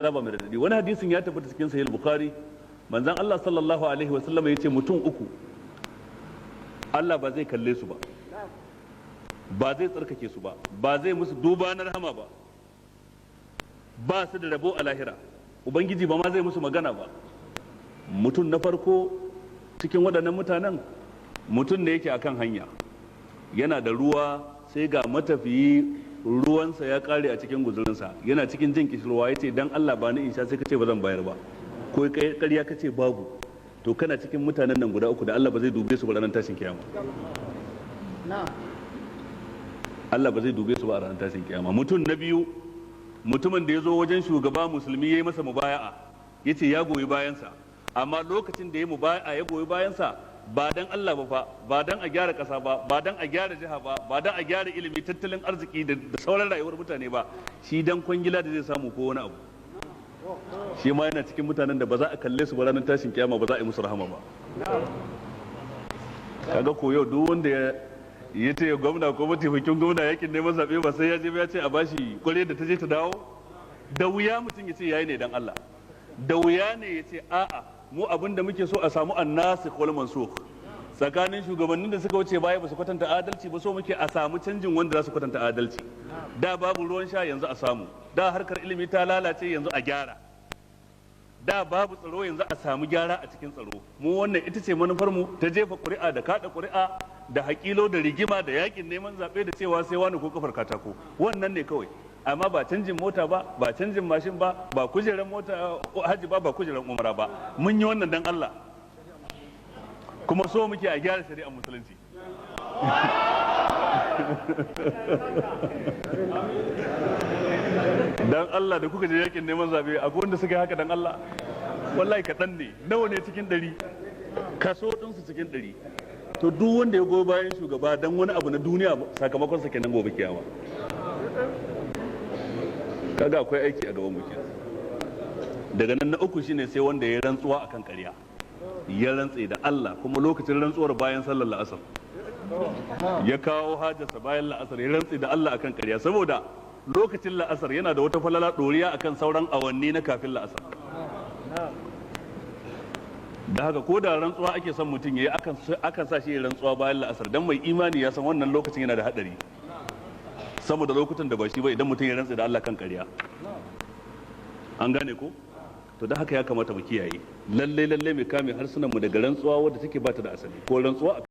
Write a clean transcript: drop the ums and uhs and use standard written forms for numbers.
raba mai radadi. Wani hadisin ya tabbata cikin sahih bukhari manzon Allah sallallahu alaihi wa sallam yace mutum uku Allah ba zai kalle su ba, ba zai tsarkake su ba, ba zai musu duba na rahama ba, ba su da rabo a lahira, ubangiji ba ma zai musu magana ba. Mutum na farko cikin waɗannan mutanen mutum ne yake akan hanya yana da ruwa sai ga matafiyi ruwansa ya kare a cikin guzurinsa, yana cikin jin kishirwa ya ce dan Allah ba ni in sha, sai ka ce ba zan bayar ba, ko ƙarya ka ce babu, to kana cikin mutanen nan guda uku da Allah ba zai dube su ba ranar tashin kiyama. Allah ba zai dube su ba a ranar tashin kiyama. Mutum na biyu mutumin da ya zo wajen shugaba musulmi ya yi masa mubaya'a ya ce ya goyi bayansa, amma lokacin da ya mubaya'a ya goyi bayansa ba dan Allah ba fa, ba dan a gyara ƙasa ba, ba dan a gyara jiha ba, ba dan a gyara ilimi, tattalin arziki da sauran rayuwar mutane ba, shi dan kwangila da zai samu ko wani abu. Shi ma yana cikin mutanen da ba za a kalle su ba ranar tashin kiyama, ba za a yi musu rahama ba. Kaga ko yau duk wanda ya ce gwamna ko mataimakin gwamna yakin neman zaɓe ba sai ya je ya ce a bashi kware da ta je ta dawo, da wuya mutum ya ce yayi ne dan Allah, da wuya ne ya ce a'a mu abin da muke so a samu annasikh wal mansukh tsakanin shugabannin da suka wuce baya ba su kwatanta adalci ba, so muke a samu canjin wanda za su kwatanta adalci. Da babu ruwan sha yanzu a samu, da harkar ilimi ta lalace yanzu a gyara, da babu tsaro yanzu a samu gyara a cikin tsaro. Mu wannan ita ce manufar mu ta jefa ƙuri'a da kaɗa ƙuri'a da haƙilo da rigima da yakin neman zaɓe da cewa sai wani ko kafar katako, wannan ne kawai, amma ba canjin mota ba, ba canjin mashin ba, ba kujerar mota hajji ba, ba kujerar umara ba. Mun yi wannan dan Allah, kuma so muke a gyara shari'ar musulunci. Dan Allah da kuka je yakin neman zaɓe akwai wanda suka yi haka dan Allah? Wallahi kaɗan ne. Nawa ne cikin 100? Kaso ɗinsu cikin 100. To duk wanda ya goyi bayan shugaba dan wani abu na duniya sakamakon sa kenan gobe kiyama. Kaga akwai aiki a gaban mu kenan. Daga nan na uku shine sai wanda ya rantsuwa akan ƙarya, ya rantse da Allah kuma lokacin rantsuwar bayan sallar la'asar, ya kawo hajarsa bayan la'asar ya rantse da Allah akan ƙarya, saboda lokacin la'asar yana da wata falala ɗoriya akan sauran awanni na kafin la'asar. Da haka ko da rantsuwa ake son mutum ya yi akan sa shi ya rantsuwa bayan la'asar, dan mai imani ya san wannan lokacin yana da haɗari sama da lokutan da ba shi ba idan mutum ya rantse da Allah kan ƙarya. An gane ko? To da haka ya kamata mu kiyaye, lalle mai kame harsunan mu daga rantsuwa wadda take bata da asali, ko rantsuwa